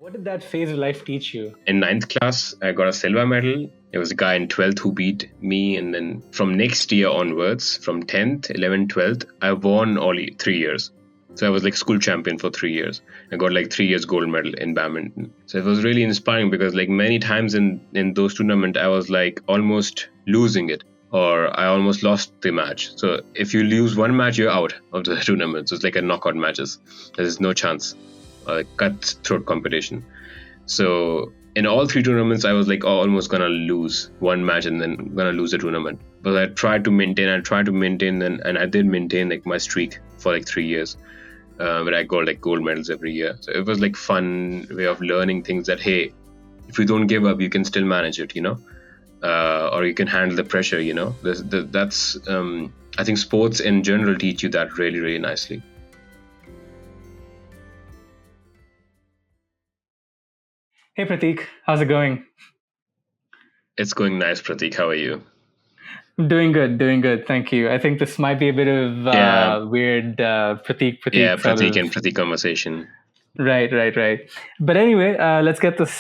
What did that phase of life teach you? In 9th class, I got a silver medal. There was a guy in 12th who beat me. And then from next year onwards, from 10th, 11th, 12th, I won all 3 years. So I was like school champion for 3 years. I got like 3 years gold medal in badminton. So it was really inspiring because like many times in those tournaments, I was like almost losing it, or I almost lost the match. So if you lose one match, you're out of the tournament. So it's like a knockout matches. There's no chance. Cutthroat competition. So in all 3 tournaments, I was like almost gonna lose one match and then gonna lose the tournament. But I tried to maintain, and I did maintain like my streak for like 3 years. Where I got like gold medals every year. So it was like fun way of learning things that, hey, if you don't give up, you can still manage it, or you can handle the pressure, That's I think sports in general teach you that really, really nicely. Hey Prateek, how's it going? It's going nice, Prateek. How are you? Doing good. Thank you. I think this might be a bit of weird Prateek. Yeah, sort Prateek of. and Prateek conversation. Right. But anyway, let's get this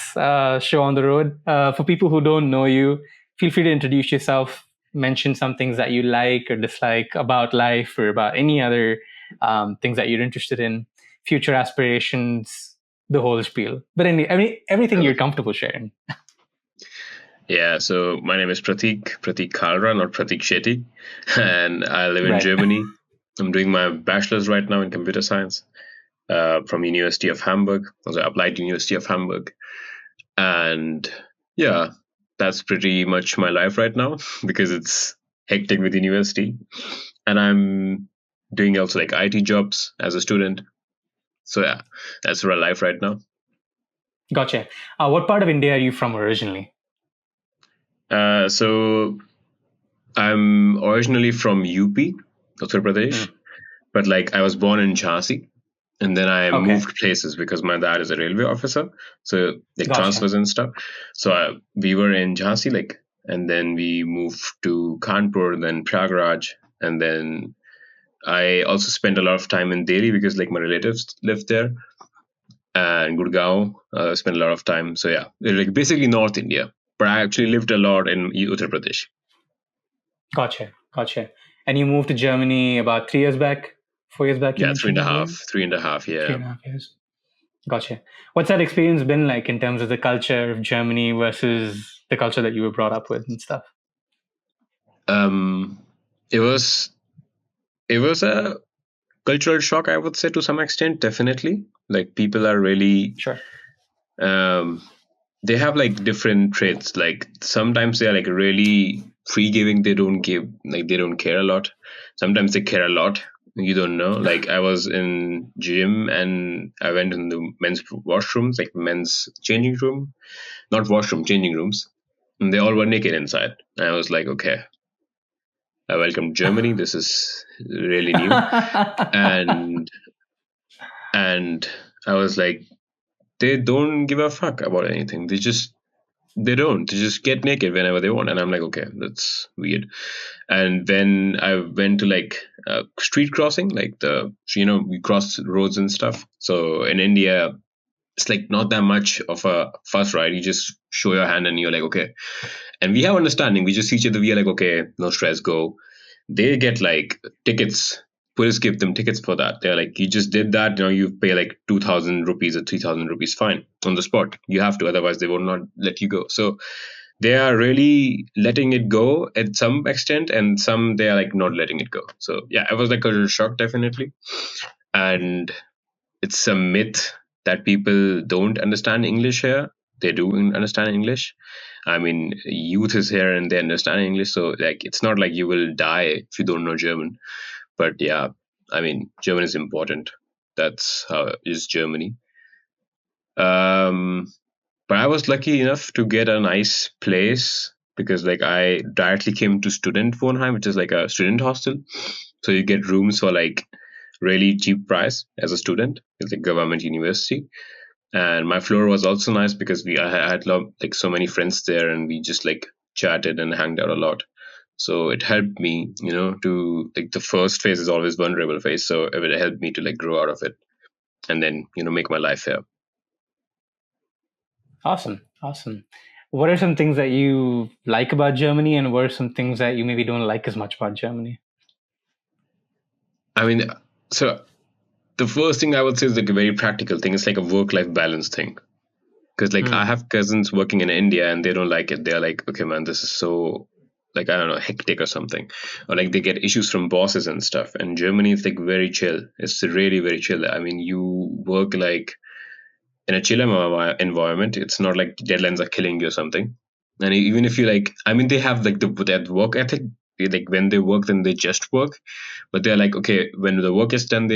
show on the road. For people who don't know you, feel free to introduce yourself, mention some things that you like or dislike about life or about any other things that you're interested in, future aspirations, the whole spiel. But everything you're comfortable sharing. Yeah, so my name is Prateek Kalra, not Prateek Shetty, and I live in Right. Germany. I'm doing my bachelor's right now in computer science from University of Hamburg, also applied to University of Hamburg. And yeah, that's pretty much my life right now because it's hectic with university. And I'm doing also like IT jobs as a student. So yeah, that's real life right now. Gotcha. What part of India are you from originally? So I'm originally from UP, Uttar Pradesh, but like I was born in Jhansi, and then I moved places because my dad is a railway officer, so like transfers and stuff. So we were in Jhansi, like, and then we moved to Kanpur, then Prayagraj, and then I also spent a lot of time in Delhi because like my relatives lived there, and Gurgaon. Spent a lot of time. So yeah, like basically North India, but I actually lived a lot in Uttar Pradesh. Gotcha. And you moved to Germany about 3 years back, 4 years back, you Yeah, mentioned? 3.5, yeah. 3.5 years. Gotcha. What's that experience been like in terms of the culture of Germany versus the culture that you were brought up with and stuff? It was a cultural shock, I would say, to some extent, definitely. Like people are really Sure. They have like different traits. Like sometimes they are like really free giving. They don't care a lot. Sometimes they care a lot. You don't know. Like I was in gym and I went in the men's washrooms, like men's changing room, not washroom, changing rooms, and they all were naked inside. And I was like, okay, I welcome Germany. This is really new. and I was like, they don't give a fuck about anything. They just get naked whenever they want. And I'm like, okay, that's weird. And then I went to like street crossing, like we cross roads and stuff. So in India, it's like not that much of a fuss, right? You just show your hand and you're like, okay. And we have understanding. We just see each other. We are like, okay, no stress, go. They get like tickets. Police give them tickets for that. They're like, you just did that, you pay like 2,000 rupees or 3,000 rupees fine on the spot. You have to, otherwise they will not let you go. So they are really letting it go at some extent, and some they are like not letting it go. So yeah, it was like a shock, definitely. And it's a myth that people don't understand English here. They do understand English. I mean, youth is here and they understand English, so like it's not like you will die if you don't know German. But yeah, I mean, German is important. That's how is Germany. But I was lucky enough to get a nice place because like I directly came to Student Wohnheim, which is like a student hostel. So you get rooms for like really cheap price as a student. It's a government university. And my floor was also nice because I had like so many friends there, and we just like chatted and hanged out a lot. So it helped me, to like the first phase is always vulnerable phase. So it helped me to like grow out of it and then, make my life here. Awesome. What are some things that you like about Germany, and what are some things that you maybe don't like as much about Germany? I mean, so the first thing I would say is like a very practical thing. It's like a work-life balance thing. Because like I Mm. have cousins working in India and they don't like it. They're like, okay, man, this is so like I don't know, hectic or something, or like they get issues from bosses and stuff. And Germany is like very chill. It's really very chill. I mean, you work like in a chill environment. It's not like deadlines are killing you or something. And even if you like, I mean, they have like that work ethic. Like when they work, then they just work. But they're like, okay, when the work is done,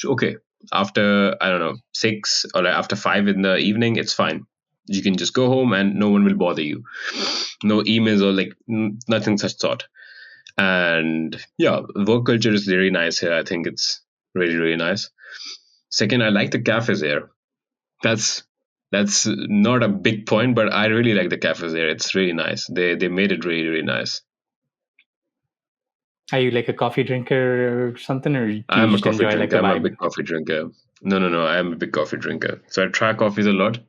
okay. After I don't know 6 or like after 5 in the evening, it's fine. You can just go home and no one will bother you. No emails or like nothing such sort. And yeah, work culture is very nice here. I think it's really really nice. Second, I like the cafes here. That's that's not a big point, but I really like the cafes there. It's really nice. They made it really really nice. Are you like a coffee drinker or something, or do you I'm a just coffee enjoy like drinker. the I'm a vibe? big coffee drinker. No. I am a big coffee drinker. So I try coffees a lot.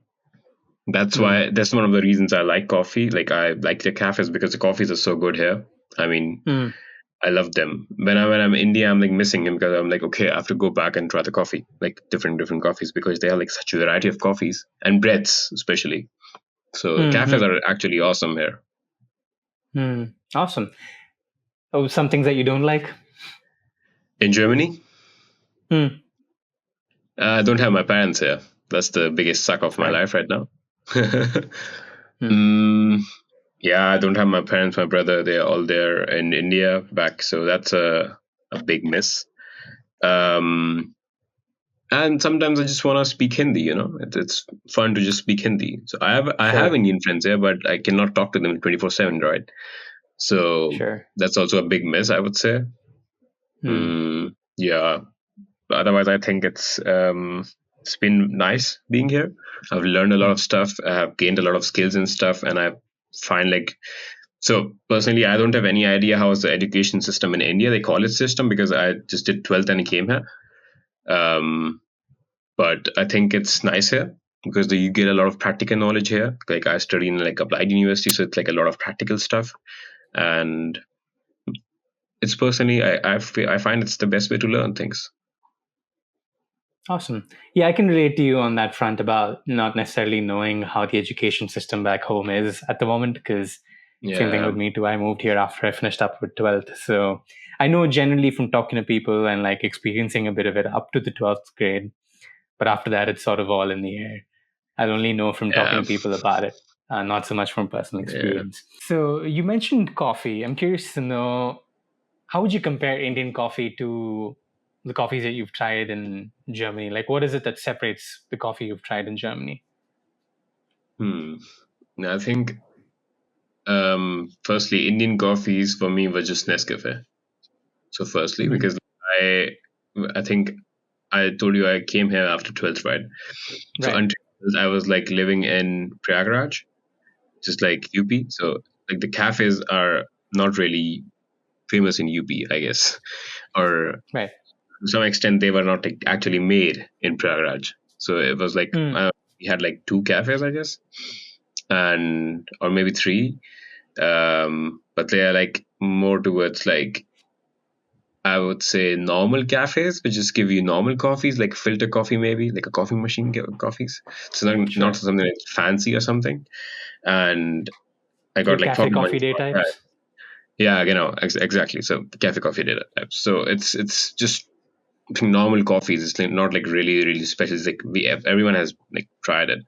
Mm. That's one of the reasons I like coffee. Like I like the cafes because the coffees are so good here. I mean, Mm. I love them. When I'm in India, I'm like missing them because I'm like, okay, I have to go back and try the coffee, like different coffees because they have like such a variety of coffees and breads especially. So cafes Mm-hmm. are actually awesome here. Mm. Awesome. Oh, some things that you don't like? In Germany, Mm. I don't have my parents here. That's the biggest suck of my Right. life right now. Mm. mm, yeah, I don't have my parents, my brother. They're all there in India back, so that's a big miss. Um, and sometimes I just want to speak Hindi. It's fun to just speak Hindi. So I have Sure. Indian friends here, but I cannot talk to them 24/7, right? So Sure. that's also a big miss, I would say. Mm. Yeah. Otherwise, I think it's been nice being here. I've learned a lot of Mm. stuff. I have gained a lot of skills and stuff, and I find like so personally, I don't have any idea how is the education system in India. They call it system because I just did 12th and I came here. Um, but I think it's nice here because you get a lot of practical knowledge here. Like I study in like applied university, so it's like a lot of practical stuff, and it's personally I find it's the best way to learn things. Awesome. Yeah, I can relate to you on that front about not necessarily knowing how the education system back home is at the moment, because same thing Yeah, with me too. I moved here after I finished up with 12th. So I know generally from talking to people and like experiencing a bit of it up to the 12th grade. But after that, it's sort of all in the air. I only know from talking yeah, to people about it, not so much from personal yeah. experience. So you mentioned coffee. I'm curious to know, how would you compare Indian coffee to the coffees that you've tried in Germany? Like, what is it that separates the coffee you've tried in Germany? Hmm. I think firstly, Indian coffees for me were just Nescafe. So firstly, Hmm. because I I think I told you I came here after 12th, right? So Right. until I was like living in Prayagraj, just like UP. So like the cafes are not really famous in UP, I guess, or Right. to some extent they were not like, actually made in Prayagraj. So it was like Hmm. we had like two cafes, I guess, and or maybe three, but they are like more towards like I would say normal cafes, which just give you normal coffees, like filter coffee, maybe like a coffee machine coffees. So not Sure. something like fancy or something. And I So got like cafe pocket money coffee day for that. types. Yeah, exactly. So cafe coffee data types. So it's just normal coffees. It's like not like really really special. It's like everyone has like tried it.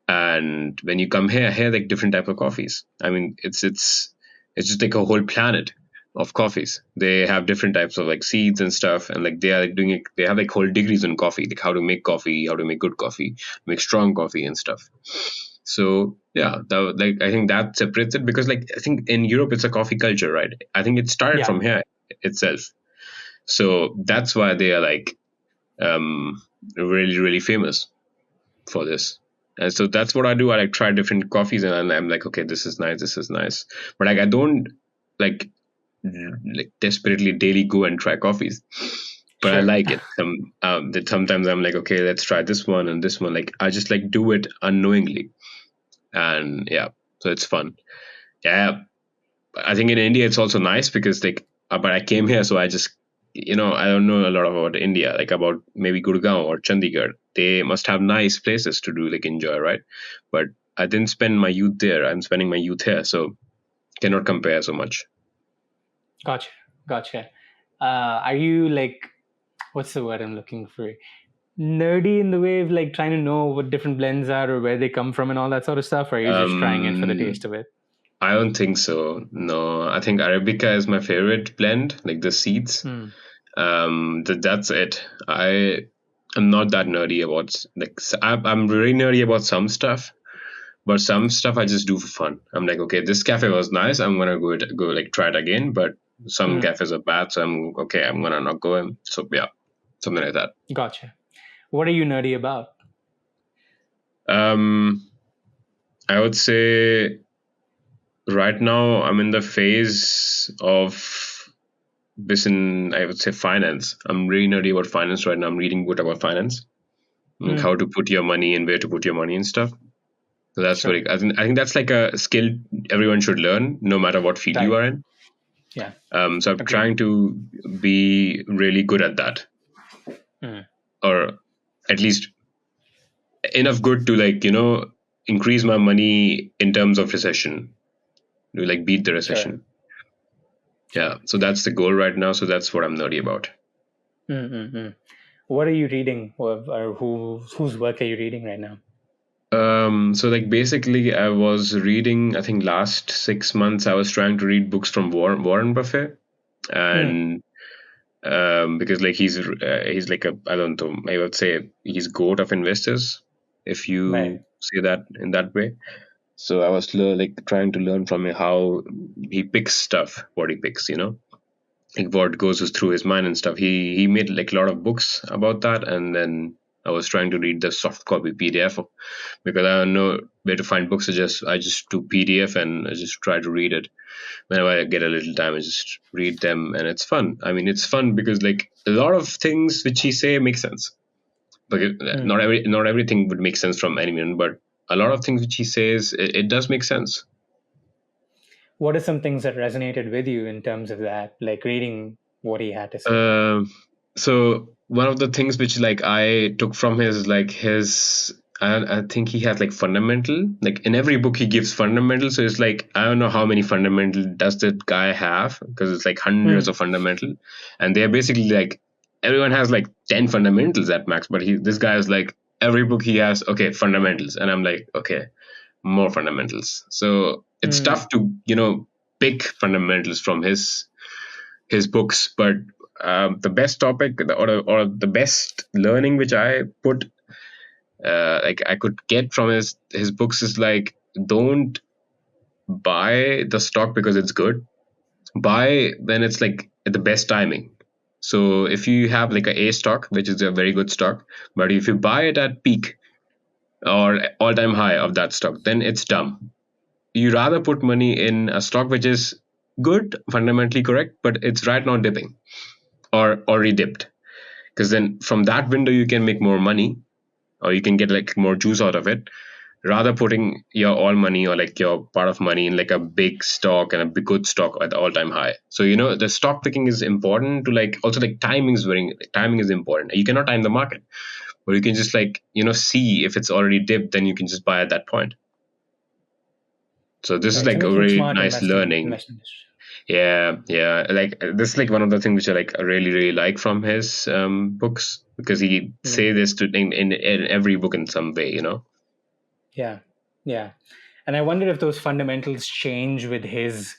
And when you come here like different type of coffees. I mean, it's just like a whole planet of coffees. They have different types of like seeds and stuff, and like they are like doing it. They have like whole degrees on coffee, like how to make coffee, how to make good coffee, make strong coffee and stuff. So yeah, like I think that separates it because like I think in Europe it's a coffee culture, right? I think it started Yeah. from here itself. So that's why they are like um really really famous for this. And so that's what I do. I like try different coffees and I'm like, okay, this is nice, this is nice. But like I don't like like desperately daily go and try coffees. But I Sure. like it. That sometimes I'm like, okay, let's try this one and this one. Like I just like do it unknowingly. and yeah, so it's fun. Yeah, I think in India it's also nice because like, but I came here, so I just, I don't know a lot about India, like about maybe Gurgaon or Chandigarh. They must have nice places to do like enjoy, right? But I didn't spend my youth there. I'm spending my youth here, so cannot compare so much. Gotcha. Gotcha. Are you like, what's the word I'm looking for? Nerdy in the way of like trying to know what different blends are or where they come from and all that sort of stuff? Or are you just trying it for the taste Um, of it? I don't think so. No, I think Arabica is my favorite blend, like the seeds. Hmm. That's it. I'm not that nerdy about like I'm really nerdy about some stuff, but some stuff I just do for fun. I'm like, okay, this cafe was nice. I'm gonna go like try it again. But some Hmm. cafes are bad, so I'm okay. I'm gonna not go in. So yeah, something like that. Gotcha. What are you nerdy about? Um, I would say right now I'm in the phase of this in I would say finance. I'm really nerdy about finance right now. I'm reading book about finance, like Hmm. how to put your money and where to put your money and stuff. So that's Sure. very. I think that's like a skill everyone should learn, no matter what field you Right. are in. Yeah. So I'm Agreed. trying to be really good at that, Hmm. or at least enough good to like increase my money in terms of recession, to like beat the Sure. recession. Sure. Yeah. So that's the goal right now. So that's what I'm nerdy about. Mm-mm-mm. What are you reading, or whose work are you reading right now? So like basically, I was reading. I think last 6 months, I was trying to read books from Warren Buffett, Hmm. and because like he's like a, I don't know, I would say he's goat of investors, if Right. you say that in that way. So I was like trying to learn from him how he picks stuff, what he picks, like what goes through his mind and stuff. He made like a lot of books about that, and then I was trying to read the soft copy PDF because I don't know where to find books. I just do PDF and I just try to read it whenever I get a little time. I just read them, and it's fun. I mean, it's fun because like a lot of things which he say make sense. But Hmm. not everything would make sense from anyone, but a lot of things which he says it does make sense. What are some things that resonated with you in terms of that, like reading what he had to say? Um, so one of the things which like I took from his like his I think he has like fundamental, like in every book he gives fundamental. So it's like I don't know how many fundamental does that guy have, because it's like hundreds Hmm. of fundamental, and they're basically like everyone has like 10 fundamentals at max, but this guy is like every book he has okay fundamentals, and I'm like okay, more fundamentals. So it's Hmm. tough to pick fundamentals from his books, but the best topic or the best learning which I put like I could get from his books is like, don't buy the stock because it's good. Buy when it's like at the best timing. So if you have like a stock, which is a very good stock, but if you buy it at peak or all time high of that stock, then it's dumb. You rather put money in a stock which is good, fundamentally correct, but it's right now dipping or already dipped, because then from that window you can make more money, or you can get like more juice out of it, rather putting your all money or like your part of money in like a big stock and a big good stock at the all-time high. So the stock picking is important to like, also like timing is important. You cannot time the market, but you can just like see if it's already dipped, then you can just buy at that point. So this is Right. So like a making very smart nice investing learning. investment decisions. Yeah, like this is like one of the things which I like really really like from his books, because he Hmm. say this in every book in some way. Yeah. Yeah. And I wonder if those fundamentals change with his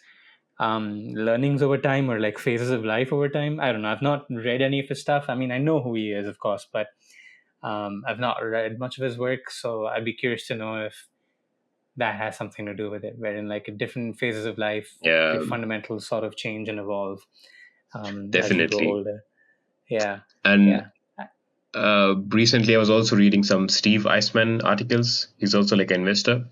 learnings over time, or like phases of life over time. I don't know. I've not read any of his stuff. I mean, I know who he is, of course, but I've not read much of his work. So I'd be curious to know if that has something to do with it, wherein like at different phases of life, Yeah, your fundamentals sort of change and evolve as you grow definitely. older. Yeah. And Yeah. recently I was also reading some Steve Eisman articles. He's also like an investor.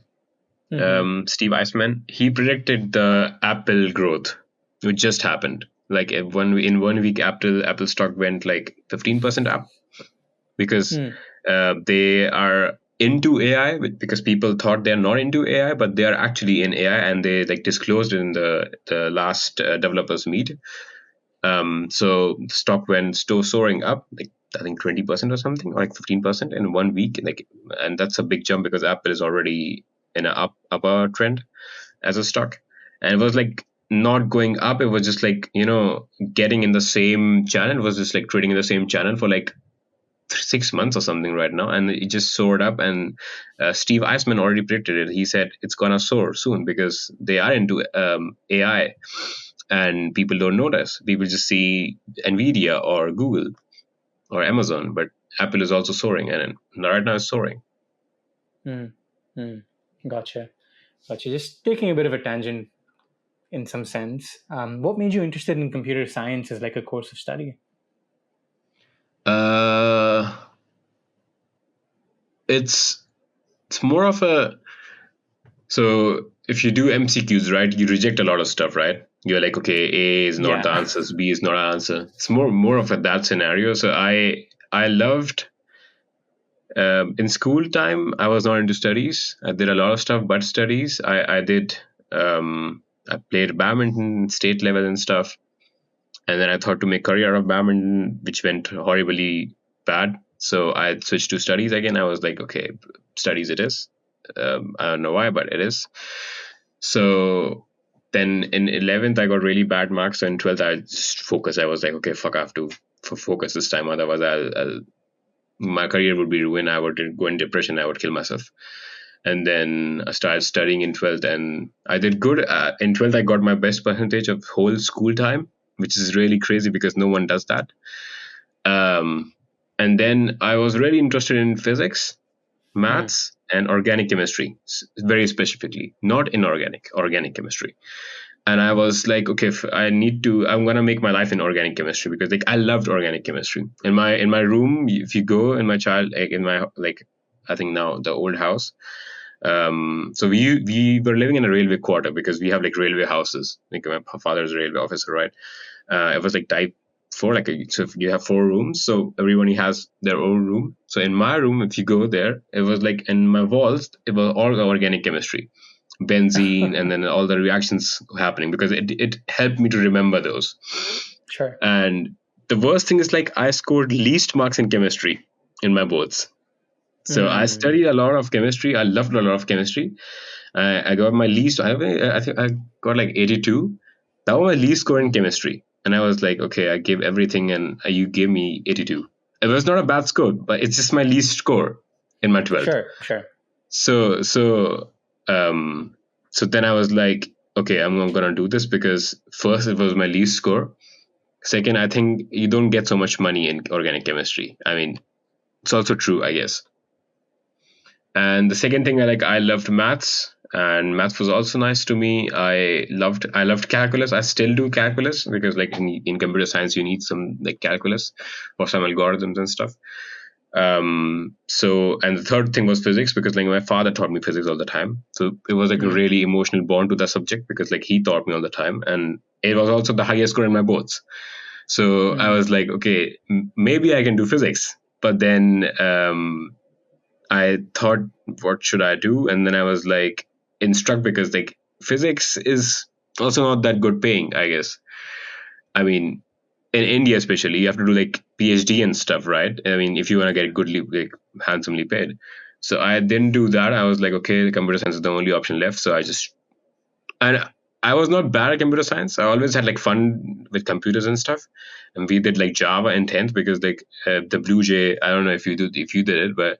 Mm-hmm. Steve Eisman, he predicted the Apple growth, which just happened. Like in 1 week, Apple stock went like 15% up, because they are. into AI, because people thought they're not into AI, but they are actually in AI, and they like disclosed in the last developers meet. So the stock went soaring up, like I think 20% or something, or like 15% in 1 week, like, and that's a big jump because Apple is already in a upper trend as a stock, and it was like not going up. It was just like getting in the same channel. It was just like trading in the same channel for like 6 months or something right now, and it just soared up. And Steve Eisman already predicted it. He said it's gonna soar soon because they are into AI, and people don't notice. People just see Nvidia or Google or Amazon, but Apple is also soaring, and right now it's soaring. Mm, mm. Gotcha. Gotcha. Just taking a bit of a tangent in some sense. What made you interested in computer science as like a course of study? Uh, it's more of a so if you do MCQs, right, you reject a lot of stuff, right? You're like, okay, A is not the Yeah. answer, B is not an answer. It's more of a that scenario. So I loved in school time. I was not into studies. I did a lot of stuff, but studies. I did. I played badminton state level and stuff, and then I thought to make career out of badminton, which went horribly bad. So I switched to studies again. I was like, okay, studies it is. I don't know why, but it is. So then in 11th, I got really bad marks. So in 12th, I just focused. I was like, okay, fuck, I have to focus this time. Otherwise, my career would be ruined. I would go in depression. I would kill myself. And then I started studying in 12th, and I did good. In 12th, I got my best percentage of whole school time, which is really crazy because no one does that. And then I was really interested in physics, Mm, maths, and organic chemistry, very specifically, not inorganic, organic chemistry. And I was like, okay, I'm gonna make my life in organic chemistry because like I loved organic chemistry. In my room, if you go in my child, like in my like, I think now the old house. So we were living in a railway quarter because we have like railway houses. Like my father's a railway officer, right? It was like type four, like so you have 4 rooms, so everybody has their own room. So in my room, if you go there, it was like in my walls, it was all organic chemistry, benzene, and then all the reactions happening because it helped me to remember those. sure. And the worst thing is like I scored least marks in chemistry in my boards. So I Mm, studied a lot of chemistry. I loved a lot of chemistry. I got my least. I think I got like 82. That was my least score in mm, chemistry, and I was like, okay, I gave everything, and you gave me 82. It was not a bad score, but it's just my least score in my 12th. sure. Sure. So um so then I was like, okay, I'm gonna do this because first it was my least score. Second, I think you don't get so much money in organic chemistry. I mean, it's also true, I guess. And the second thing, I loved maths, and maths was also nice to me. I loved calculus. I still do calculus because like in computer science you need some like calculus for some algorithms and stuff. So, and the third thing was physics because like my father taught me physics all the time. So it was like a Mm, really emotional bond to the subject because like he taught me all the time, and it was also the highest score in my boards. So I mm, was like, okay, maybe I can do physics. But then I thought, what should I do? And then I was like, instruct, because like physics is also not that good paying, I guess. I mean, in India especially, you have to do like PhD and stuff, right? I mean, if you want to get goodly, like handsomely paid. So I didn't do that. I was like, okay, the computer science is the only option left. So and I was not bad at computer science. I always had like fun with computers and stuff. And we did like Java in 10th because like the Blue Jay, I don't know if you did it, but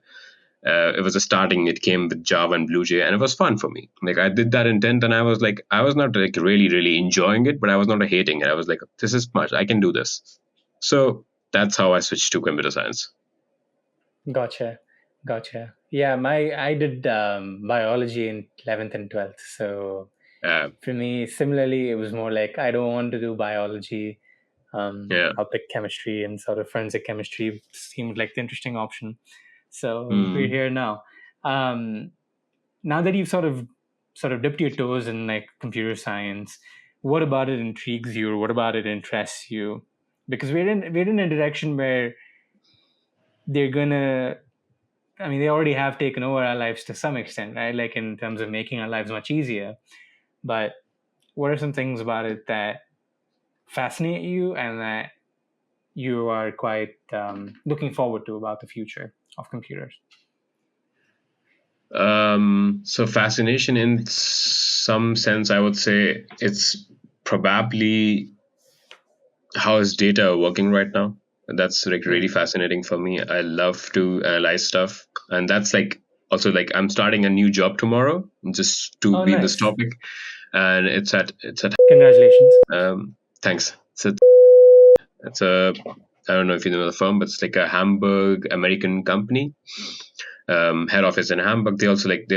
it was a starting. It came with Java and BlueJ, and it was fun for me. Like I did that in 10th, and I was like, I was not like really enjoying it, but I was not hating it. I was like, this is much. I can do this. So that's how I switched to computer science. gotcha. Gotcha. Yeah, I did biology in 11th and 12th. So Uh, for me, similarly, it was more like I don't want to do biology. yeah. I'll pick chemistry, and sort of forensic chemistry seemed like the interesting option. So we're Mm. here now. Um, Now that you've sort of dipped your toes in like computer science, what about it intrigues you, or what about it interests you? Because we're in a direction where they're gonna I mean, they already have taken over our lives to some extent, right? Like in terms of making our lives much easier. But what are some things about it that fascinate you and that you are quite looking forward to about the future of computers? So fascination in some sense, I would say it's probably how is data working right now. That's like really Hmm. fascinating for me. I love to analyze stuff, and that's like also like I'm starting a new job tomorrow just to Oh, be in this nice. topic, and it's at Congratulations. thanks. It's a I don't know if you know the firm, but it's like a Hamburg American company. Head office in Hamburg. They're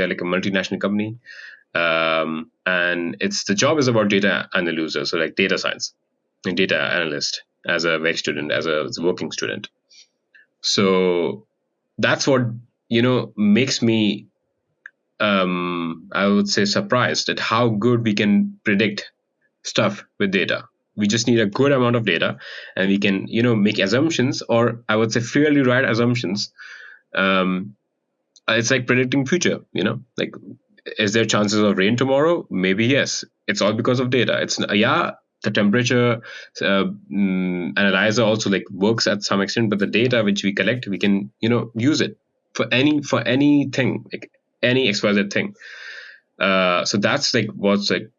like a multinational company, and it's the job is about data analyzer, so like data science and data analyst as a work student, as a working student. So that's what makes me I would say surprised at how good we can predict stuff with data. We just need a good amount of data, and we can make assumptions, or I would say fairly right assumptions. um, it's like predicting future, like is there chances of rain tomorrow? Maybe yes. It's all because of data. It's yeah, the temperature analyzer also like works at some extent, but the data which we collect, we can use it for anything, like any XYZ thing. So that's like what's like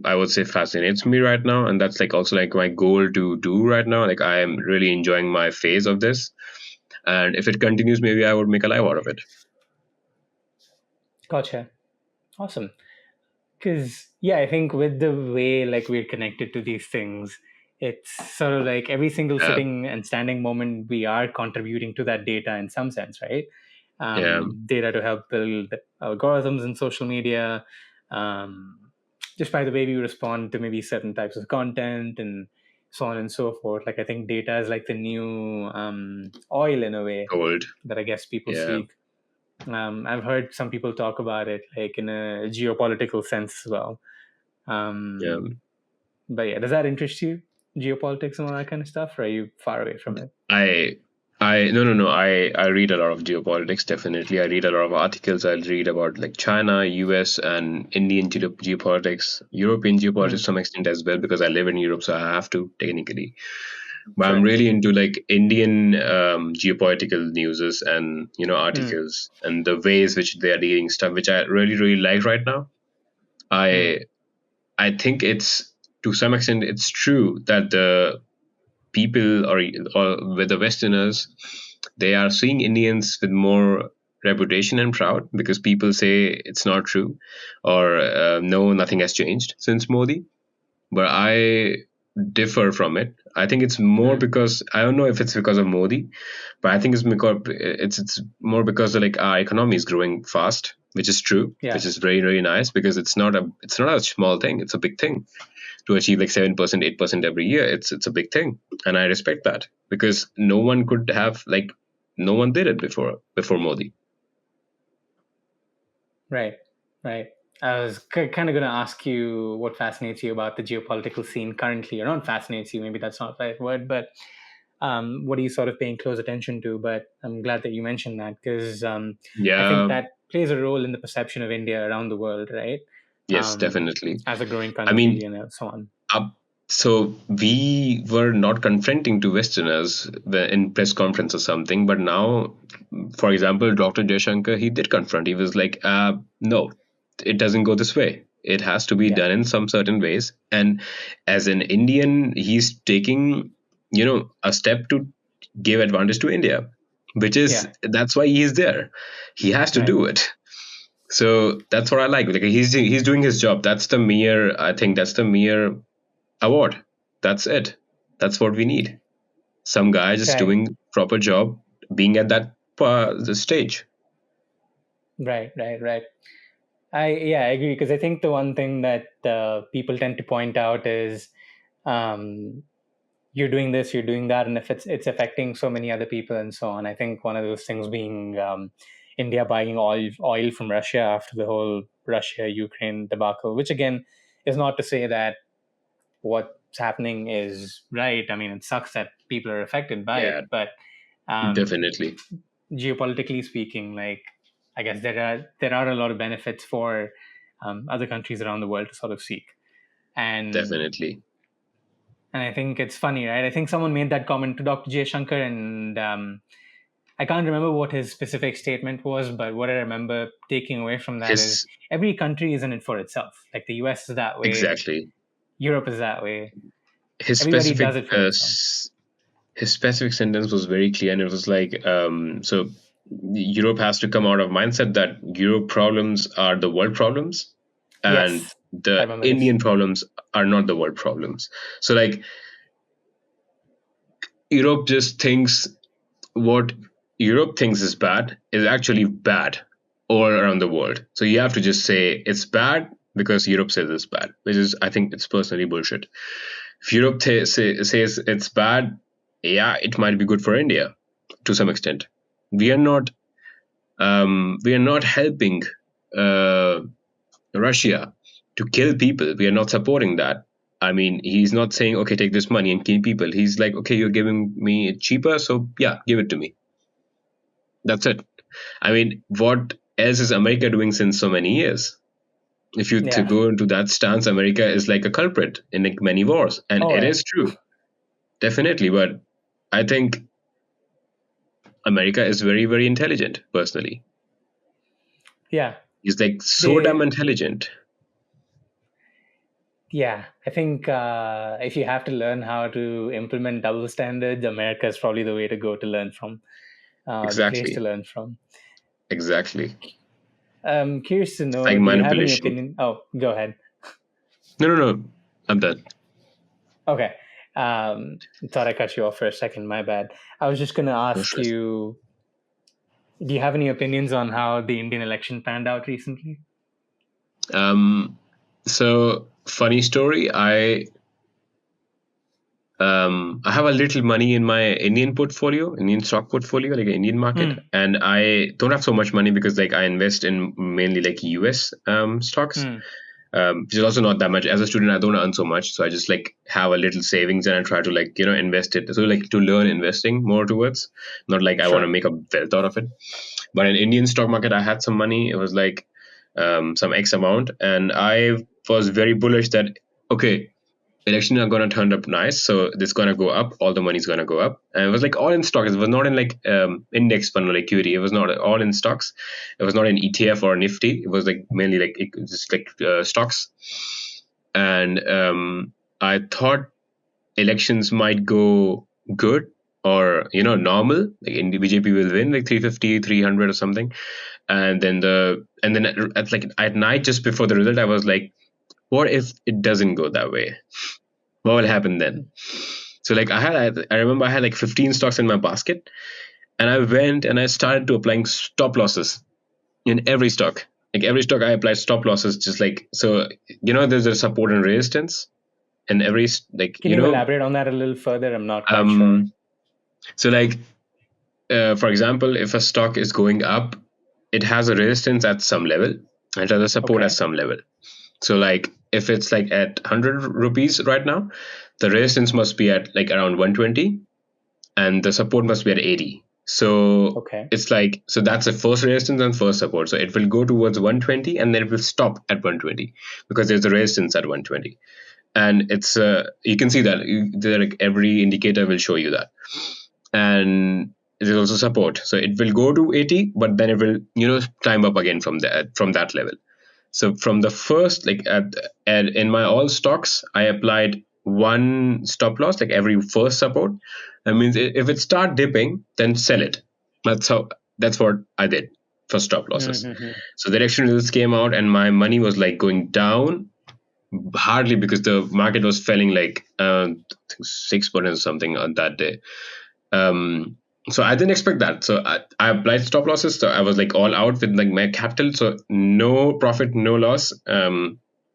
I would say fascinates me right now, and that's like also like my goal to do right now. Like I am really enjoying my phase of this, and if it continues, maybe I would make a life out of it. Gotcha. Awesome. Because yeah, I think with the way like we're connected to these things, it's sort of like every single Yeah, sitting and standing moment we are contributing to that data in some sense, right? yeah, Data to help build algorithms in social media, just by the way we respond to maybe certain types of content and so on and so forth. Like I think data is like the new oil in a way gold. that I guess people Yeah, speak. I've heard some people talk about it like in a geopolitical sense as well. yeah. But yeah, does that interest you, geopolitics and all that kind of stuff, or are you far away from it? I no. I read a lot of geopolitics. Definitely, I read a lot of articles. I read about like China, U.S. and Indian geopolitics, European geopolitics to Hmm. some extent as well because I live in Europe, so I have to technically. But I'm Sure. really into like Indian geopolitical newses and Hmm. articles and the ways which they are dealing stuff, which I really really like right now. Hmm. I I think it's to some extent it's true that the people or with the Westerners, they are seeing Indians with more reputation and proud because people say it's not true or no, nothing has changed since Modi. But I differ from it. I think it's more Hmm. because I don't know if it's because of Modi, but I think it's more because like our economy is growing fast, which is true, Yeah. which is very very nice because it's not a small thing, it's a big thing to achieve like 7%, 8% every year. It's a big thing, and I respect that because no one did it before Modi. Right. Right. I was kind of going to ask you what fascinates you about the geopolitical scene currently, or not fascinates you, maybe that's not the right word, but what are you sort of paying close attention to? But I'm glad that you mentioned that because I think Yeah, that plays a role in the perception of India around the world, right? yes, definitely. As a growing I mean, country and so on. up so we were not confronting to Westerners in press conference or something, but now, for example, Dr. Jaishankar, he did confront. He was like, no, it doesn't go this way. It has to be Yeah. done in some certain ways. And as an Indian, he's taking, a step to give advantage to India, which is Yeah. that's why he is there. He has to Right. do it. So that's what I like. Like he's doing his job. I think that's the mere award. That's it. That's what we need. Some guy just Right. doing proper job, being at that the stage. Right. Right. Right. I agree because I think the one thing that people tend to point out is um, you're doing this, you're doing that, and if it's affecting so many other people and so on. I think one of those things being India buying oil from Russia after the whole Russia Ukraine debacle, which again is not to say that what's happening is right. I mean, it sucks that people are affected by Yeah, it, but um, definitely. geopolitically speaking, like I guess there are a lot of benefits for other countries around the world to sort of seek. And Definitely. and I think it's funny, right? I think someone made that comment to Dr. J. Shankar, and I can't remember what his specific statement was, but what I remember taking away from that is His every country is in it for itself. Like the US is that way, exactly Europe is that way. his Everybody specific does it for themselves. his specific sentence was very clear, and it was like, so Europe has to come out of mindset that Europe problems are the world problems, and Yes, I the remember this. Indian problems are not the world problems. So like Europe just thinks what Europe thinks is bad is actually bad all around the world. So you have to just say it's bad because Europe says it's bad, which is, I think, it's personally bullshit. If Europe says it's bad, yeah, it might be good for India to some extent. We are not we are not helping uh, Russia to kill people. We are not supporting that. I mean, he's not saying, okay, take this money and kill people. He's like, okay, you're giving me it cheaper, so yeah, give it to me. That's it. I mean, what else is America doing since so many years? If you to Yeah. go into that stance, America is like a culprit in like many wars, and Oh it yeah. is true, definitely. But I think America is very, very intelligent. Personally, Yeah. he's like so damn They intelligent. Yeah, I think if you have to learn how to implement double standards, America is probably the way to go to learn from, the place to Exactly, learn from. exactly. I'm curious to It's like know, do you have any manipulation. opinion? Oh, go ahead. No, no, no. I'm done. Okay. Thought I cut you off for a second. My bad. I was just going to No ask stress. you, do you have any opinions on how the Indian election panned out recently? Um, so funny story. I have a little money in my Indian portfolio, Indian stock portfolio, like an Indian market, Hmm. and I don't have so much money because like I invest in mainly like US stocks, Hmm. which is also not that much. As a student, I don't earn so much, so I just like have a little savings and I try to like invest it. So like to learn investing more towards, not like I want to Sure. make a wealth out of it. But in Indian stock market, I had some money. It was like some X amount, and I was very bullish that okay, election are gonna turn up nice, so it's gonna go up. All the money's gonna go up, and it was like all in stocks. It was not in like index fund or like equity. It was not all in stocks. It was not in ETF or Nifty. It was like mainly like just like stocks. And I thought elections might go good or normal, like in BJP will win like 350, 300 or something. And then at like at night just before the result, I was like, what if it doesn't go that way? What will happen then? So like I remember I had like 15 stocks in my basket, and I went and I started to applying stop losses in every stock. Like every stock I applied stop losses, just like, so there's a support and resistance in every like Can you elaborate on that a little further? I'm not quite sure. um so like for example, if a stock is going up, it has a resistance at some level and it has a support at Okay. some level. So like if it's like at 100 rupees right now, the resistance must be at like around 120 and the support must be at 80. So Okay. it's like, so that's the first resistance and first support. So it will go towards 120 and then it will stop at 120 because there's a resistance at 120. And it's you can see that like every indicator will show you that. And there's also support. So it will go to 80, but then it will climb up again from that level. So from the first, like in my all stocks, I applied one stop loss, like every first support. That means if it start dipping, then sell it. That's what I did for stop losses. Mm-hmm. So the election results came out, and my money was like going down hardly because the market was falling like 6% or something on that day. Um, so I didn't expect that. So I applied stop losses. So I was like all out with like my capital. So no profit, no loss,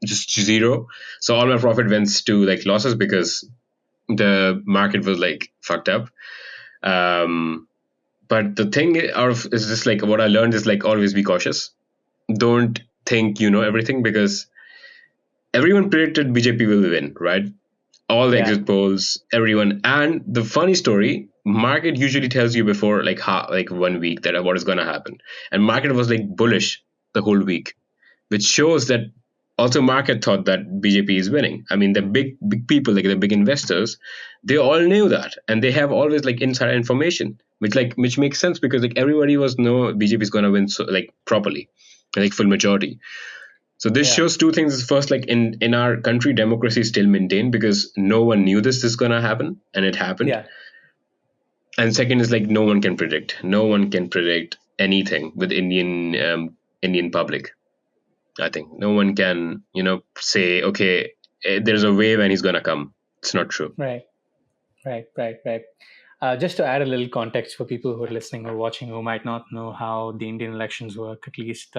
just zero. So all my profit went to like losses because the market was like fucked up. Um, but the thing out of is just like what I learned is like always be cautious. Don't think you know everything because everyone predicted BJP will win, right? All the Yeah. exit polls, everyone. And the funny story, market usually tells you before like 1 week that what is going to happen, and market was like bullish the whole week, which shows that also market thought that BJP is winning. I mean, the big people, like the big investors, they all knew that, and they have always like insider information, which makes sense because like everybody was know BJP is going to win so, like properly, like full majority. So this Yeah. shows two things. First, like in our country, democracy is still maintained because no one knew this is going to happen, and it happened. Yeah. And second is like no one can predict. No one can predict anything with Indian public. I think no one can, say, okay, there's a wave and he's gonna come. It's not true. Right. Right. Just to add a little context for people who are listening or watching who might not know how the Indian elections work, at least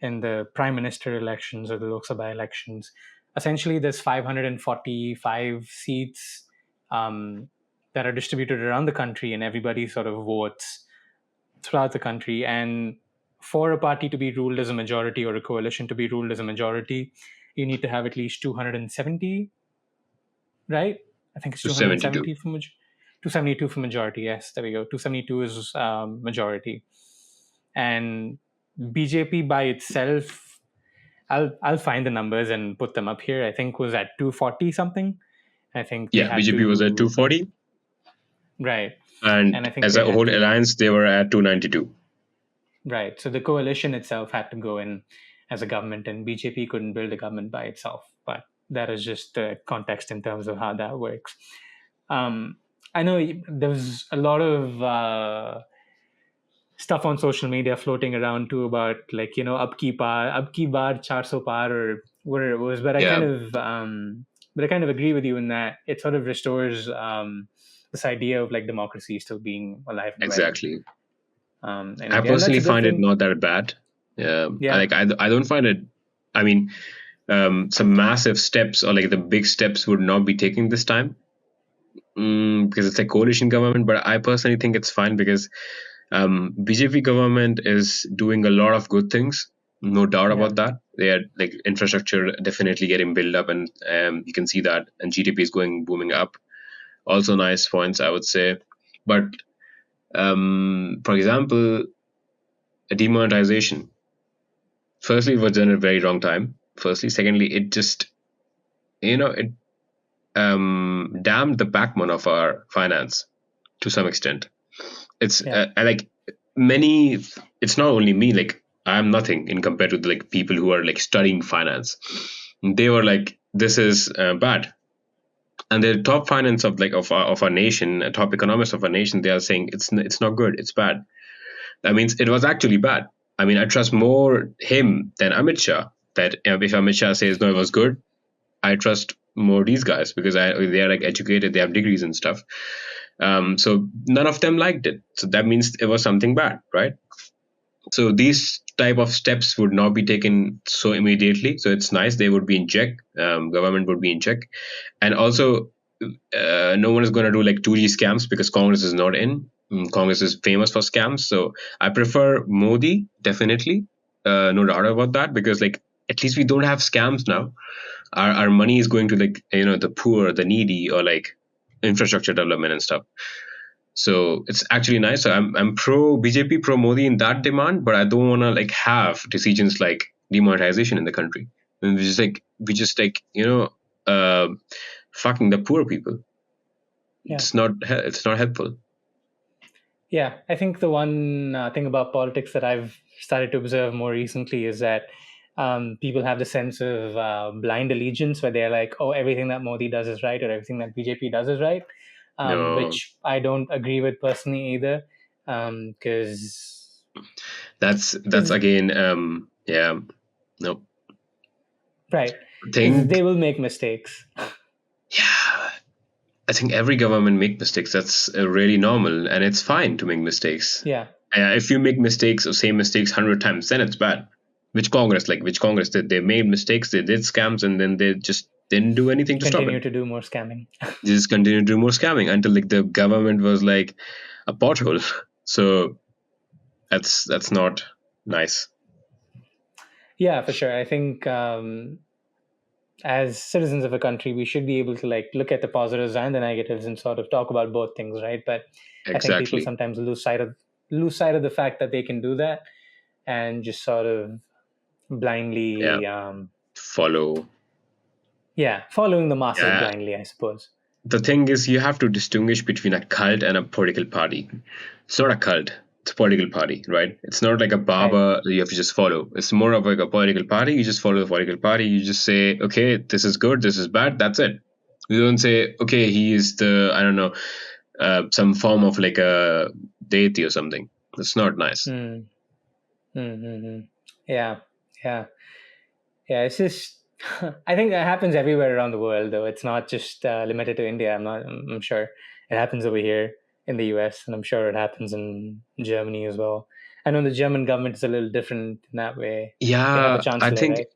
in the prime minister elections or the Lok Sabha elections, essentially there's 545 seats that are distributed around the country, and everybody sort of votes throughout the country. And for a party to be ruled as a majority or a coalition to be ruled as a majority, you need to have at least 270, right? I think it's To 72. 270 for 272 for majority. Yes, there we go. 272 is majority, and BJP by itself, I'll find the numbers and put them up here. I think was at 240 something. I think they Yeah, had BJP was at to 240, right, and and I think as they a had whole to alliance, they were at 292. right. So the coalition itself had to go in as a government, and BJP couldn't build a government by itself. But that is just the context in terms of how that works. Um, I know there was a lot of stuff on social media floating around too about like up ki bar 400 par or whatever it was, Yeah, but I kind of agree with you in that it sort of restores this idea of like democracy still being alive and well exactly. in I India, and that's personally a good find it thing. not that bad. Yeah, I don't find it. I mean, some massive steps or like the big steps would not be taken this time, because it's a coalition government. But I personally think it's fine because BJP government is doing a lot of good things, no doubt yeah, about that. They are like infrastructure definitely getting built up, and you can see that, and GDP is going booming up. Also, nice points, I would say. But for example, a demonetization. Firstly, it was done at a very wrong time. Firstly, secondly, it just it damned the backbone of our finance to some extent. It's yeah, like many. It's not only me. Like I'm nothing in compared to the, like people who are like studying finance. They were like, this is bad, and the top finance of our nation, top economists of our nation, they are saying it's not good, it's bad. That means it was actually bad. I mean, I trust more him than Amit Shah. That if Amit Shah says no, it was good, I trust more these guys because they are like educated, they have degrees and stuff. So none of them liked it. So that means it was something bad, right? So these type of steps would not be taken so immediately. So it's nice they would be in check. Government would be in check, and also no one is going to do like 2G scams because Congress is not in. Congress is famous for scams, so I prefer Modi definitely. No doubt about that because like at least we don't have scams now. Our money is going to like the poor, the needy, or like infrastructure development and stuff. So it's actually nice. So I'm pro BJP, pro Modi in that demand, but I don't want to like have decisions like demonetization in the country. And we just like uh, fucking the poor people. yeah. It's not helpful. Yeah, I think the one thing about politics that I've started to observe more recently is that people have the sense of blind allegiance where they're like, oh, everything that Modi does is right or everything that BJP does is right, No, which I don't agree with personally either. Because, that's again yeah, no. right, I because think they will make mistakes. yeah, I think every government make mistakes. That's really normal, and it's fine to make mistakes. Yeah, If you make mistakes or same mistakes 100 times, then it's bad. Which Congress did? They made mistakes, they did scams, and then they just didn't do anything to stop it. continue to do more scamming. They just continued to do more scamming until like the government was like a pothole. So that's not nice. Yeah, for sure. I think as citizens of a country, we should be able to like look at the positives and the negatives and sort of talk about both things, right? But I think people Exactly. sometimes lose sight of the fact that they can do that and just sort of Yeah. blindly, Follow. yeah, following the masses Yeah. blindly, I suppose. The thing is, you have to distinguish between a cult and a political party. It's not a cult, it's a political party, right? It's not like a Right. Baba that you have to just follow. It's more of like a political party. You just follow the political party. You just say, okay, this is good, this is bad, that's it. You don't say, okay, he is the, I don't know, some form of like a deity or something. That's not nice. Hmm. Mm-hmm. Yeah. Yeah. Yeah. It's just, I think that happens everywhere around the world, though. It's not just limited to India. I'm sure it happens over here in the US, and I'm sure it happens in Germany as well. I know the German government is a little different in that way. They have a Yeah, I chancellor, think right?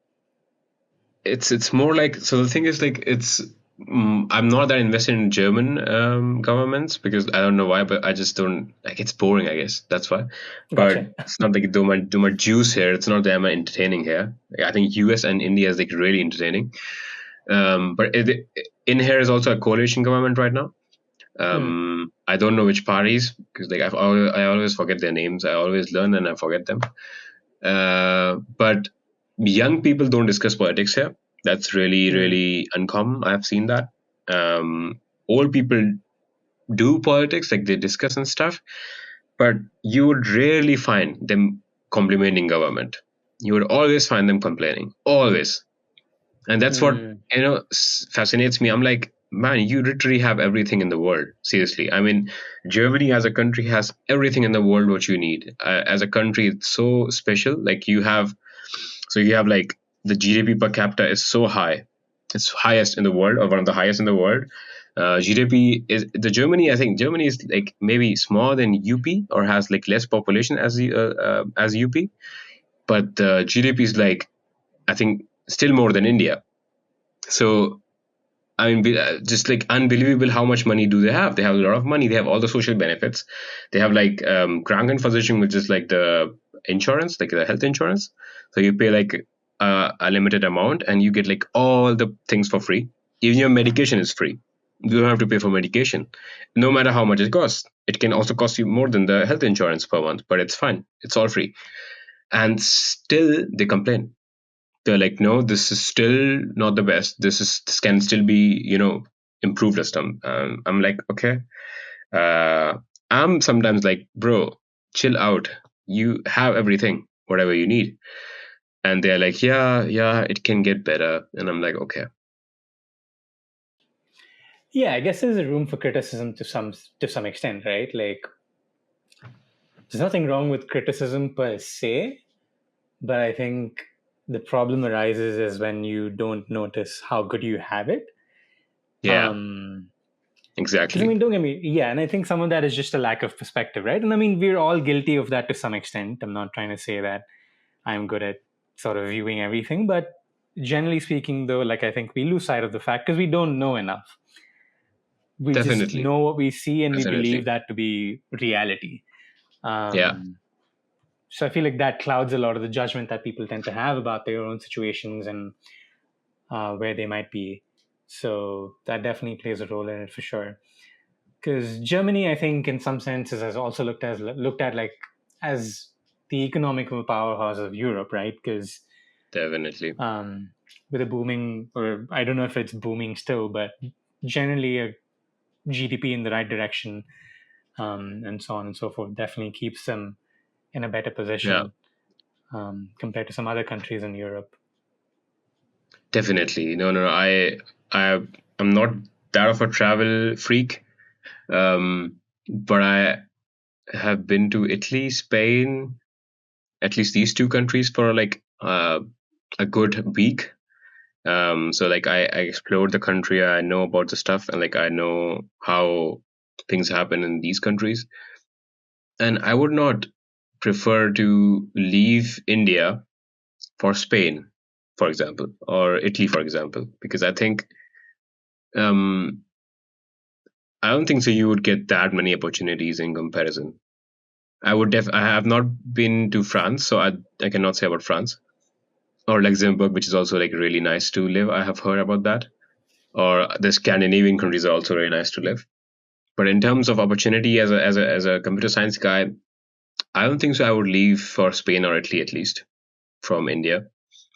it's more like, so the thing is like it's I'm not that invested in German governments because I don't know why, but I just don't like, it's boring, I guess that's why. But Gotcha. it's not like do my juice here. It's not that I'm entertaining here. I think US and India is like really entertaining. But in here is also a coalition government right now. Hmm. I don't know which parties because like I always forget their names. I always learn and I forget them. But young people don't discuss politics here. That's really, Hmm. really uncommon. I've seen that. Old people do politics, like they discuss and stuff, but you would rarely find them complimenting government. You would always find them complaining, always. And that's what Hmm. fascinates me. I'm like, man, you literally have everything in the world. Seriously, I mean, Germany as a country has everything in the world what you need. As a country, it's so special. Like you have like the GDP per capita is so high. It's highest in the world, or one of the highest in the world. GDP is the Germany. I think Germany is like maybe smaller than UP or has like less population as UP, but the GDP is like, I think, still more than India. So I mean, just like unbelievable how much money do they have? They have a lot of money. They have all the social benefits. They have like Krankenversicherung, which is like the insurance, like the health insurance. So you pay like a limited amount and you get like all the things for free. Even your medication is free. You don't have to pay for medication, no matter how much it costs. It can also cost you more than the health insurance per month, but it's fine. It's all free. And still they complain. They're like, no, this is still not the best. This can still be, improved as some. I'm like, okay. uh I'm sometimes like, bro, chill out. You have everything, whatever you need. And they're like, yeah, yeah, it can get better. And I'm like, okay. Yeah, I guess there's a room for criticism to some extent, right? Like, there's nothing wrong with criticism per se, but I think the problem arises is when you don't notice how good you have it. Yeah, Um, because I exactly. mean, don't get me, yeah, and I think some of that is just a lack of perspective, right? And I mean, we're all guilty of that to some extent. I'm not trying to say that I'm good at sort of viewing everything, but generally speaking, though, like I think we lose sight of the fact because we don't know enough. We just Definitely. know what we see and we believe Definitely. that to be reality. Yeah, Um, so I feel like that clouds a lot of the judgment that people tend to have about their own situations and where they might be. So that definitely plays a role in it for sure. Because Germany, I think, in some senses, has also looked at like as the economical powerhouse of Europe, right? Because definitely. um, with a booming, or I don't know if it's booming still, but generally a GDP in the right direction, and so on and so forth, definitely keeps them in a better Yeah, position compared to some other countries in Europe. definitely. No, no, no. I, I'm not that of a travel freak. But I have been to Italy, Spain, at least these two countries for like a good week. So like I explored the country. I know about the stuff, and like I know how things happen in these countries. And I would not prefer to leave India for Spain, for example, or Italy, for example, because um, I don't think so. You would get that many opportunities in comparison. I have not been to France, so I cannot say about France. or Luxembourg, which is also like really nice to live. I have heard about that. Or the Scandinavian countries are also very nice to live. But in terms of opportunity as a computer science guy, I don't think so. I would leave for Spain or Italy at least from India,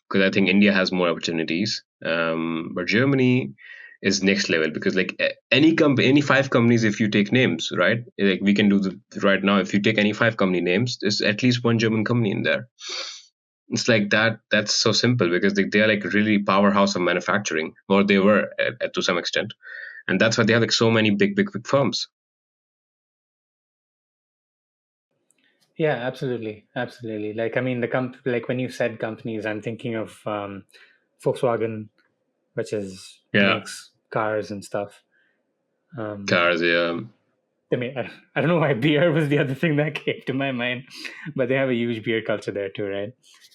because I think India has more opportunities. But Germany is next level, because like any company, any five companies, if you take names, right? Like we can do the right now. If you take any five company names, there's at least one German company in there. It's like that. That's so simple, because they are like really powerhouse of manufacturing, or they were to some extent, and that's why they have like so many big firms. Yeah, absolutely, absolutely. Like, I mean, like when you said companies, I'm thinking of Volkswagen, which is Yeah, makes cars and stuff. Um, cars. Yeah, I mean, I don't know why beer was the other thing that came to my mind, but they have a huge beer culture there too, right?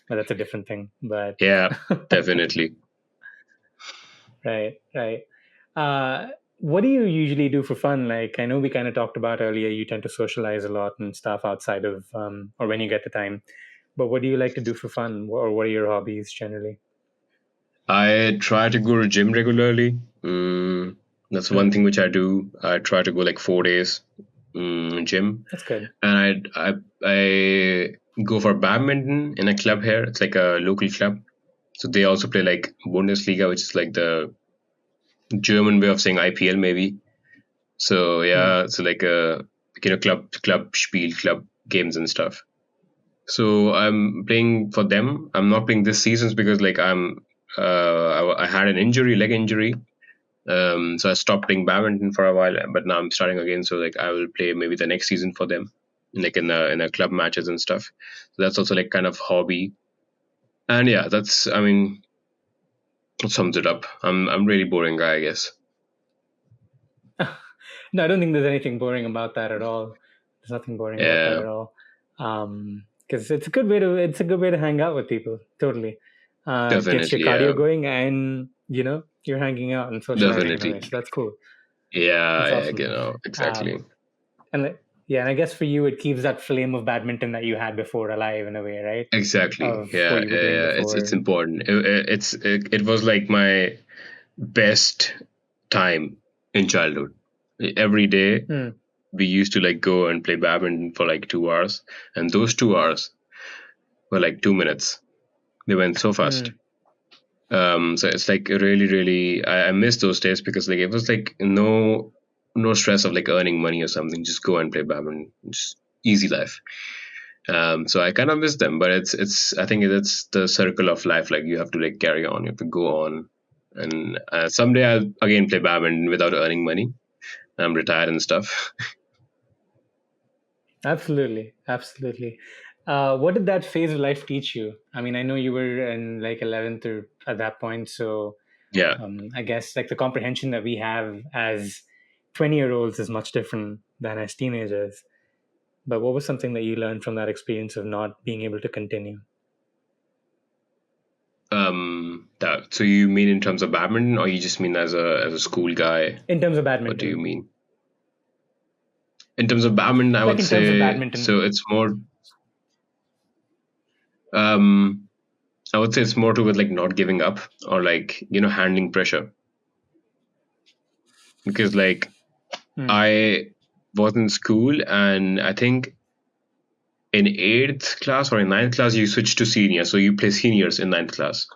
But that's a different thing. But yeah, definitely. right, right. What do you usually do for fun? Like, I know we kind of talked about earlier, you tend to socialize a lot and stuff outside of, or when you get the time. But what do you like to do for fun, or what are your hobbies generally? I try to go to gym regularly. That's one Hmm, thing which I do. I try to go like 4 days gym, that's good. and I go for badminton in a club here. It's like a local club, so they also play like Bundesliga, which is like the German way of saying IPL maybe. So Hmm, yeah, it's like a club spiel, club games and stuff. So I'm playing for them. I'm not playing this seasons because like I had an injury, leg injury. So I stopped playing badminton for a while, but now I'm starting again. So like I will play maybe the next season for them, like in a club matches and stuff. So that's also like kind of hobby. And yeah, that's, I mean, that sums it up. I'm really boring guy, I guess. no, I don't think there's anything boring about that at all. There's nothing boring about that Yeah, at all. Because it's a good way to hang out with people. Totally, gets your definitely. cardio Yeah, going, and you're hanging out and socializing in a way. definitely. So that's cool. Yeah, That's yeah, awesome. exactly. Um, yeah, and I guess for you, it keeps that flame of badminton that you had before alive in a way, right? Exactly. Of what Yeah, you were yeah, doing yeah. It's before. important. It was like my best time in childhood. Every day Hmm. we used to like go and play badminton for like 2 hours, and those 2 hours were like 2 minutes. They went so fast. Hmm. So it's like really, I miss those days, because like it was like no stress of like earning money or something. Just go and play badminton. Just easy life. So I kind of miss them, but I think it's the circle of life. Like you have to like carry on. You have to go on, and someday I'll again play badminton without earning money. I'm retired and stuff. Absolutely, absolutely. What did that phase of life teach you? I mean, I know you were in like 11th or at that point, so Yeah. I guess like the comprehension that we have as 20-year-olds is much different than as teenagers. But what was something that you learned from that experience of not being able to continue That. So you mean in terms of badminton, or you just mean as a school guy? in terms of What do you badminton? mean? In terms of badminton, I Like would in terms of say badminton. so. It's more. Um, I would say it's more to with like not giving up, or like handling pressure, because like Hmm. I was in school, and I think in eighth class or in ninth class you switch to senior, so you play seniors in ninth class.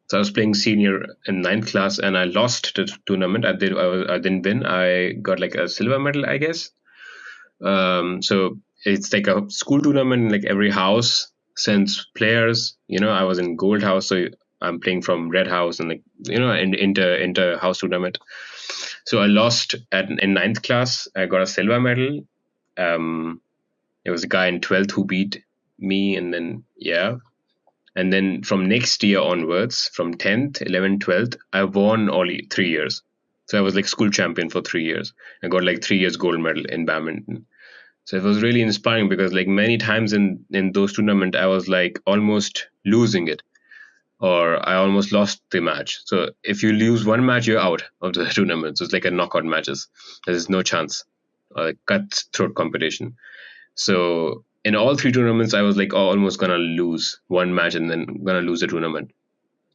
So I was playing senior in ninth class, and I lost the tournament. I didn't win. I got like a silver medal, I guess. So it's like a school tournament. Like every house sends players. I was in gold house, so I'm playing from red house, and like inter house tournament. So I lost in ninth class. I got a silver medal. Um, there was a guy in 12th who beat me, and then yeah. And then from next year onwards, from 10th, 11th, 12th, I won all 3 years. So I was like school champion for 3 years. I got like 3 years gold medal in badminton. So it was really inspiring, because like many times in those tournaments, I was like almost losing it, or I almost lost the match. So if you lose one match, you're out of the tournament. So it's like a knockout matches. There's no chance. Cutthroat competition. So in all three tournaments, I was like almost gonna lose one match and then gonna lose the tournament.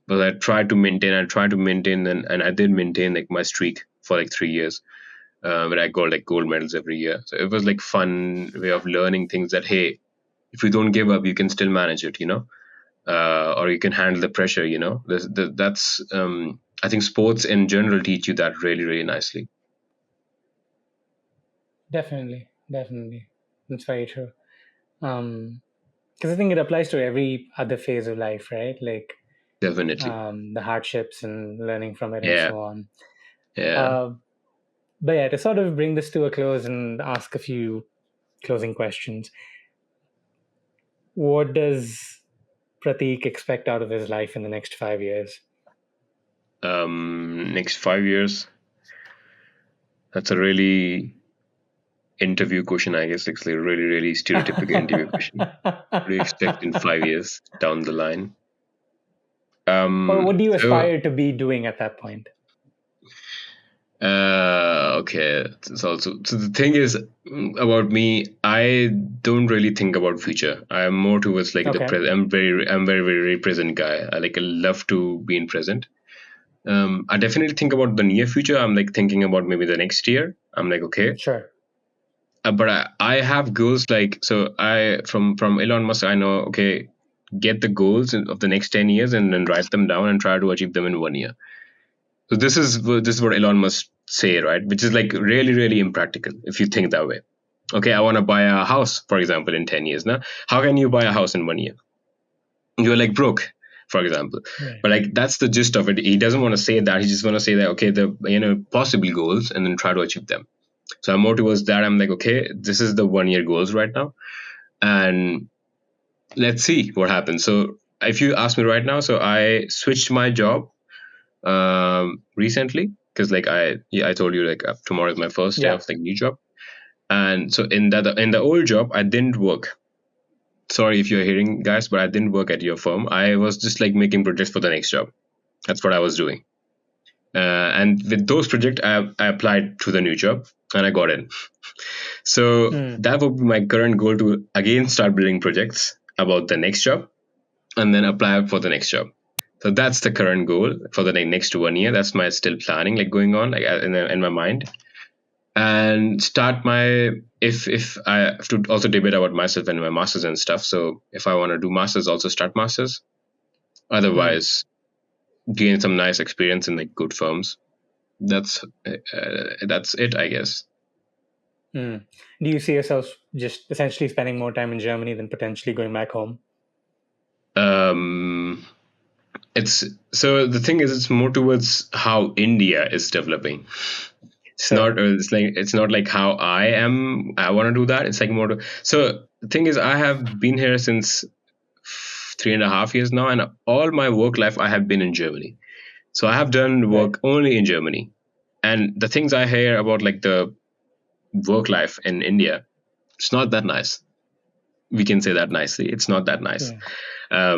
But I tried to maintain. And I did maintain like my streak for like 3 years, where I got like gold medals every year. So it was like fun way of learning things that, hey, if you don't give up, you can still manage it, or you can handle the pressure. That's I think sports in general teach you that really, really nicely. Definitely, definitely. That's very true. Because I think it applies to every other phase of life, right? Like Definitely. the hardships and learning from it and Yeah. so on. Yeah. Uh, but yeah, to sort of bring this to a close and ask a few closing questions, what does Prateek expect out of his life in the next 5 years? Next 5 years. That's a really interview question, I guess. It's like a really, really stereotypical interview question. What do you expect in 5 years down the line? Or what do you So aspire to be doing at that point? okay. So the thing is, about me, I don't really think about future. I'm more towards like the Okay, present. I'm very, very present guy. I love to be in present. I definitely think about the near future. I'm like thinking about maybe the next year. I'm like, okay. sure. But I have goals like, so I from Elon Musk, I know, okay, get the goals of the next 10 years and then write them down and try to achieve them in 1 year. So this is what Elon Musk say, right? Which is like really, really impractical if you think that way. Okay, I want to buy a house, for example, in 10 years. Now, how can you buy a house in 1 year? You're like broke, for example. Right. But like that's the gist of it. He doesn't want to say that. He just want to say that, okay, the possible goals and then try to achieve them. So I'm more towards that. I'm like, okay, this is the 1 year goals right now, and let's see what happens. So if you ask me right now, so I switched my job recently, because like I told you, like tomorrow is my first day Yeah. of like new job. And so in the old job, I didn't work. Sorry if you're hearing, guys, but I didn't work at your firm. I was just like making projects for the next job. That's what I was doing. And with those projects, I applied to the new job and I got in. So Mm. that would be my current goal, to again start building projects about the next job and then apply for the next job. So that's the current goal for the next 1 year. That's my still planning, like going on, like in my mind. And start my, if I have to also debate about myself and my masters and stuff. So if I want to do masters, also start masters. Mm. Otherwise, gain some nice experience in like good firms. That's it, I guess. Mm. Do you see yourself just essentially spending more time in Germany than potentially going back home? Um, it's so the thing is, it's more towards how India is developing. Sure. It's not like how I want to do that. It's like more to, so the thing is, I have been here since 3.5 years now, and all my work life I have been in Germany. So I have done Right. work only in Germany. And the things I hear about like the work life in India, it's not that nice. We can say that nicely. It's not that nice. Yeah.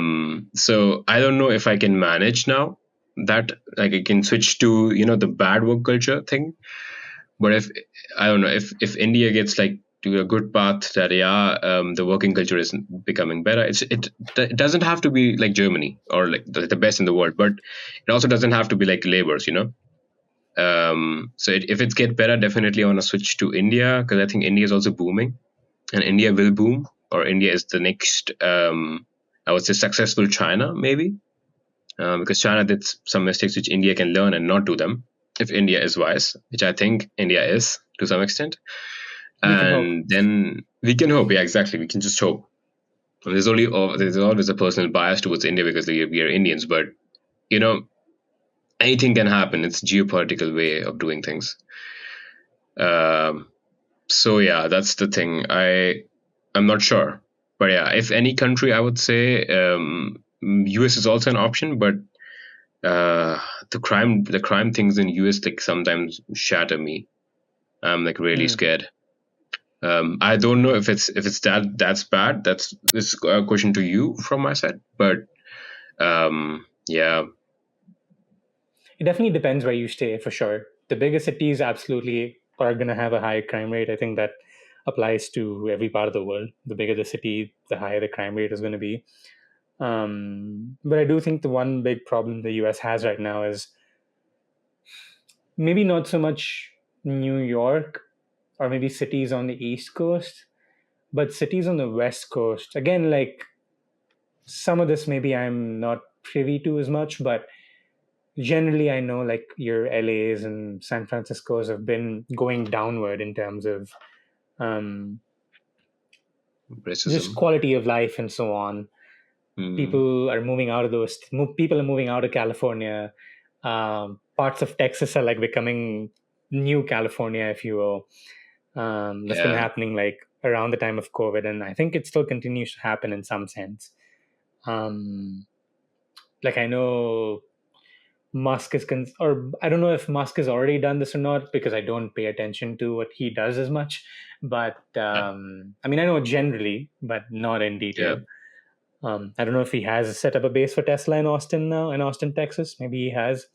So I don't know if I can manage now that, like I can switch to the bad work culture thing. But if I don't know, if India gets like to a good path, that the working culture is becoming better. It doesn't have to be like Germany or like the best in the world, but it also doesn't have to be like labors. So if it gets better, definitely I want to switch to India, because I think India is also booming, and India will boom, or India is the next, I would say, successful China, maybe, because China did some mistakes which India can learn and not do them if India is wise, which I think India is to some extent. We can hope. And then we can hope. Yeah, exactly. We can just hope. And there's always a personal bias towards India because we are Indians, but you know anything can happen. It's geopolitical way of doing things. Um, so yeah, that's the thing. I'm not sure, but yeah, if any country, I would say US is also an option, but the crime things in US like sometimes shatter me. I'm like really Mm. scared. I don't know if it's that's bad. That's this a question to you from my side, but yeah. It definitely depends where you stay, for sure. The bigger cities absolutely are going to have a higher crime rate. I think that applies to every part of the world. The bigger the city, the higher the crime rate is going to be. But I do think the one big problem the US has right now is maybe not so much New York or maybe cities on the East Coast, but cities on the West Coast. Again, like some of this maybe I'm not privy to as much, but generally I know like your LAs and San Francisco's have been going downward in terms of um, just Racism. quality of life and so on. Mm. People are moving out of people are moving out of California. Parts of Texas are like becoming new California, if you will. That's been Yeah. happening like around the time of COVID, and I think it still continues to happen in some sense. Um, like I know Musk is, or I don't know if Musk has already done this or not because I don't pay attention to what he does as much. But Yeah. I mean, I know generally, but not in Yeah. detail. I don't know if he has set up a base for Tesla in Austin now, in Austin, Texas. Maybe he has.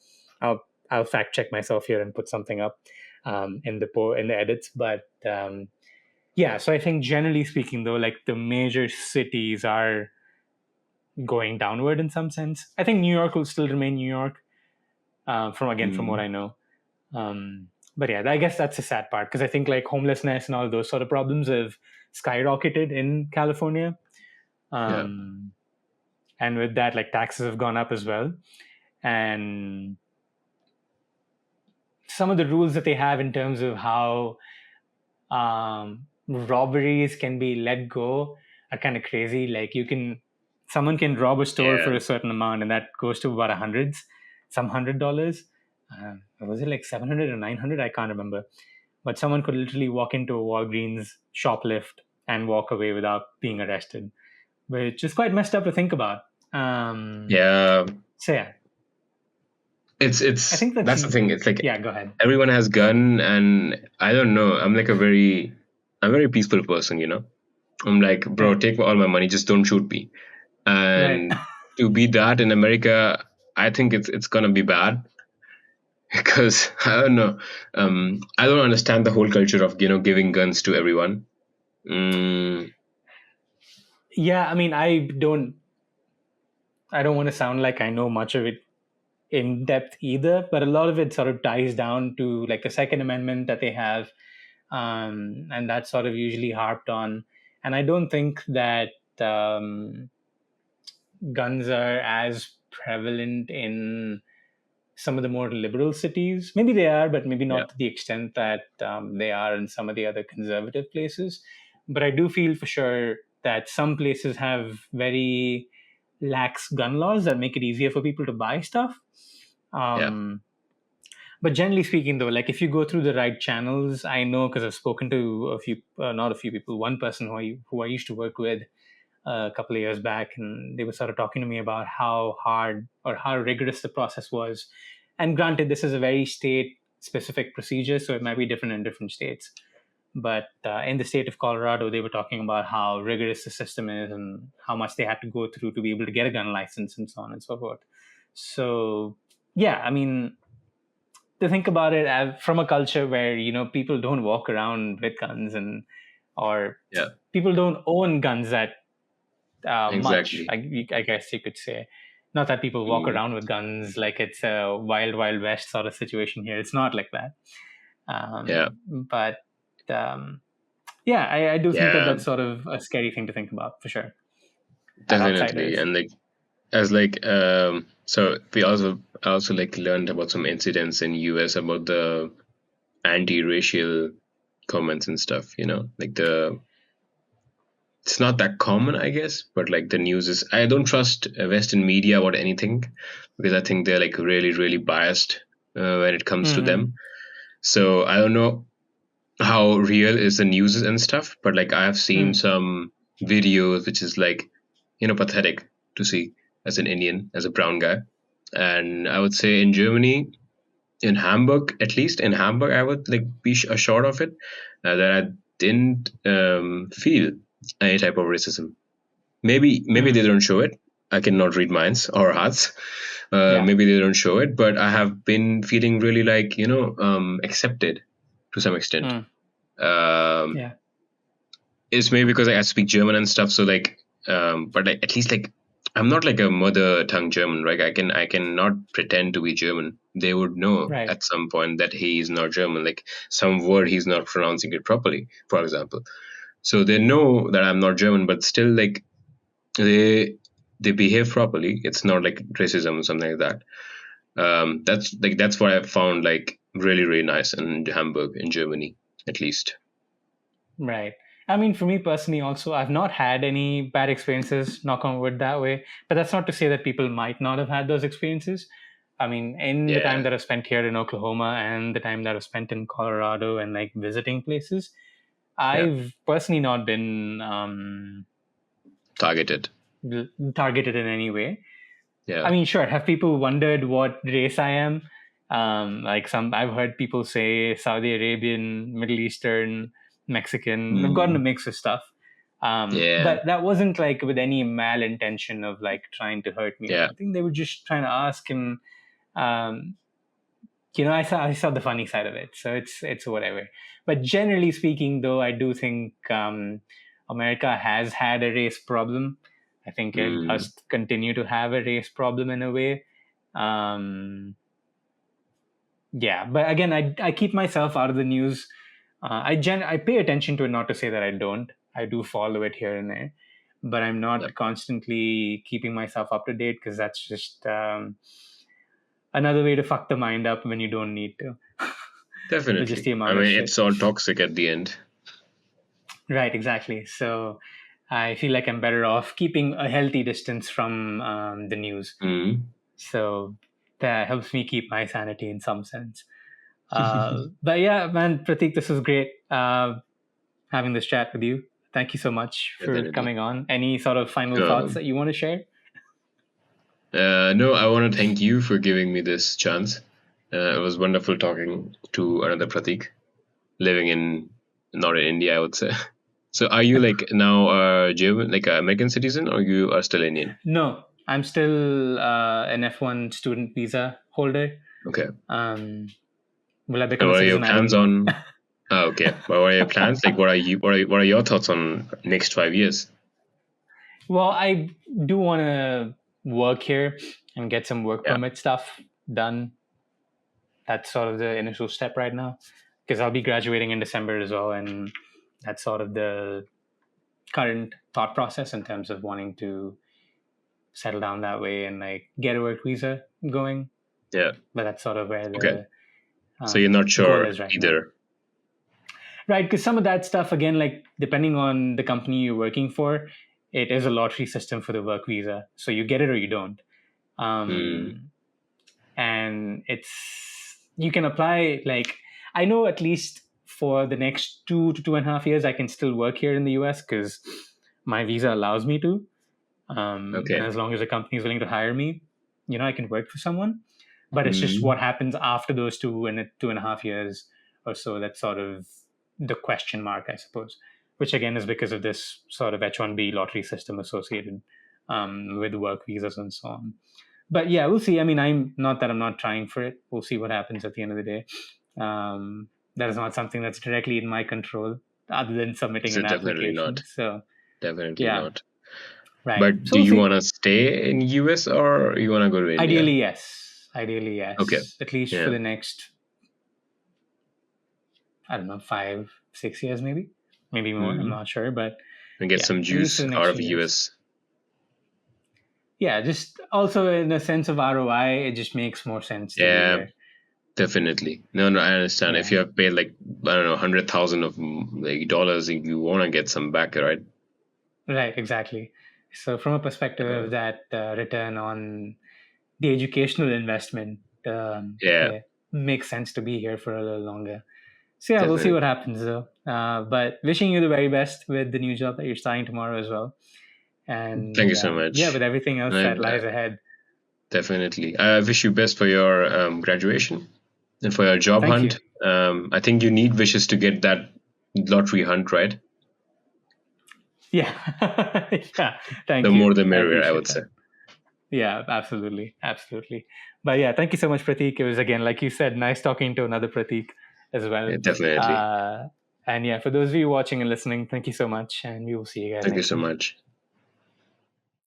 I'll fact check myself here and put something up in the edits. But yeah, so I think generally speaking, though, like the major cities are going downward in some sense. I think New York will still remain New York. From what Mm. I know. But yeah, I guess that's the sad part because I think like homelessness and all those sort of problems have skyrocketed in California. Yeah. Um, and with that, like taxes have gone up as well. And some of the rules that they have in terms of how robberies can be let go are kind of crazy. Like someone can rob a store Yeah. for a certain amount, and that goes to about some $100. Was it like 700 or 900? I can't remember. But someone could literally walk into a Walgreens, shoplift, and walk away without being arrested, which is quite messed up to think about. Yeah. So yeah, I It's think that's the thing. It's like yeah. Go ahead. everyone has gun, and I don't know. I'm a very peaceful person. I'm like, bro, Right, take all my money, just don't shoot me. right. And to be that in America, I think it's gonna be bad because I don't know. I don't understand the whole culture of giving guns to everyone. Mm, Yeah, I mean, I don't want to sound like I know much of it in depth either, but a lot of it sort of ties down to like the Second Amendment that they have, and that's sort of usually harped on. And I don't think that guns are as prevalent in some of the more liberal cities. Maybe they are, but maybe yeah, not to the extent that they are in some of the other conservative places. But I do feel for sure that some places have very lax gun laws that make it easier for people to buy stuff. yeah, Um, but generally speaking, though, like if you go through the right channels, I know because I've spoken to not a few people, one person who I used to work with a couple of years back, and they were sort of talking to me about how hard or how rigorous the process was. And granted, this is a very state specific procedure, so it might be different in different states. But in the state of Colorado, they were talking about how rigorous the system is and how much they had to go through to be able to get a gun license and so on and so forth. So, yeah, I mean, to think about it from a culture where people don't walk around with guns or yeah, people don't own guns that much. exactly. I guess you could say. Not that people walk Mm, around with guns like it's a wild, wild west sort of situation here. It's not like that. yeah, But um, yeah, I do think that yeah, that's sort of a scary thing to think about for sure as definitely. outsiders. And like as like so we also I also like learned about some incidents in US about the anti-racial comments and stuff. Like the it's not that common, I guess, but like the news is. I don't trust Western media about anything because I think they're like really, really biased when it comes to Mm-hmm. them. So I don't know how real is the news and stuff, but like I have seen Mm. some videos which is like pathetic to see as an Indian, as a brown guy. And I would say in Germany, in Hamburg, at least in Hamburg, I would like be assured of it that I didn't feel any type of racism. Maybe they Mm. don't show it. I cannot read minds or hearts. Yeah. Maybe they don't show it, but I have been feeling really like accepted to some extent. Mm. Um, Yeah. it's maybe because I speak German and stuff. So like, but at least like I'm not like a mother tongue German, right? I cannot pretend to be German. They would know Right. at some point that he is not German. Like some word he's not pronouncing it properly, for example. So they know that I'm not German, but still like they behave properly. It's not like racism or something like that. That's what I found like really really nice in Hamburg in Germany at least. Right. I mean, for me personally, also, I've not had any bad experiences, knock on wood, that way. But that's not to say that people might not have had those experiences. I mean, in the time Yeah, that I've spent here in Oklahoma and the time that I've spent in Colorado and like visiting places, yeah, I've personally not been targeted. targeted in any way. I Yeah. mean, sure. Have people wondered what race I am? Like I've heard people say Saudi Arabian, Middle Eastern, Mexican. I've gotten a Mm. mix of stuff. Yeah, But that wasn't like with any malintention of like trying to hurt me or yeah, anything. They were just trying to ask, and um, I saw the funny side of it, so it's whatever. But generally speaking, though, I do think America has had a race problem. I think it mm. does continue to have a race problem in a way. Um, yeah, but again, I keep myself out of the news. I pay attention to it, not to say that I don't. I do follow it here and there, but I'm Yep. not constantly keeping myself up to date because that's just another way to fuck the mind up when you don't need to. With just Definitely. the I amount of mean, shit. it's all toxic at the end. Right, exactly. So I feel like I'm better off keeping a healthy distance from the news. Mm. So that helps me keep my sanity in some sense. But yeah, man, Prateek, this was great having this chat with you. Thank you so much for Definitely. coming on. Any sort of final thoughts Um, that you want to share? no, I want to thank you for giving me this chance. It was wonderful talking to another Pratik living in not in India, I would say. So, are you like now a German, like an American citizen, or you are still Indian? No, I'm still an F1 student visa holder. Okay. Um, will I And become a what are your citizen? I don't plans know. on? Okay. What are your plans? Like, what are your thoughts on next 5 years? Well, I do want to work here and get some work Yeah. permit stuff done. That's sort of the initial step right now because I'll be graduating in December as well. And that's sort of the current thought process in terms of wanting to settle down that way and like get a work visa going. Yeah. But that's sort of where Okay. the So you're not goal sure is right now. either. Right, because some of that stuff, again, like depending on the company you're working for, it is a lottery system for the work visa. So you get it or you don't. Hmm. Um, and you can apply, like, I know at least for the next 2 to 2.5 years, I can still work here in the US because my visa allows me to. And Okay. as long as the company is willing to hire me, I can work for someone. But it's just what Hmm. happens after those 2.5 years or so that's sort of the question mark, I suppose, which again is because of this sort of H1B lottery system associated with work visas and so on. But yeah, we'll see. I mean, I'm not trying for it. We'll see what happens at the end of the day. That is not something that's directly in my control, other than submitting So an definitely application. not. So Definitely yeah, not. right. But So do we'll you see. want to stay in US or you want to go to India? Ideally, yes. Ideally, Okay. yes. At least for Yeah. the next, I don't know, 5, 6 years, maybe more. I'm Hmm. not sure, but And get yeah, some at least for juice the out next of few years. US. Yeah, just also in a sense of ROI, it just makes more sense to be Yeah, here. definitely. No, no, I understand. If Yeah, you have paid like I don't know 100,000 of like dollars, you want to get some back, right? right, exactly. So from a perspective Uh, of that return on the educational investment, yeah, it makes sense to be here for a little longer. So yeah, we'll see what definitely. happens though. But wishing you the very best with the new job that you're starting tomorrow as well. Thank And you so yeah, much. with everything else that And lies ahead. definitely, I wish you best for your graduation and for your job Thank you. hunt. I think you need wishes to get that lottery hunt right. Yeah. Yeah. The Thank you. more the I merrier, I appreciate would say. that. Yeah, absolutely. Absolutely. But yeah, thank you so much, Prateek. It was, again, like you said, nice talking to another Prateek as well. Yeah, definitely. Uh, And yeah, for those of you watching and listening, thank you so much, and we will see you guys Thank you next so time. much.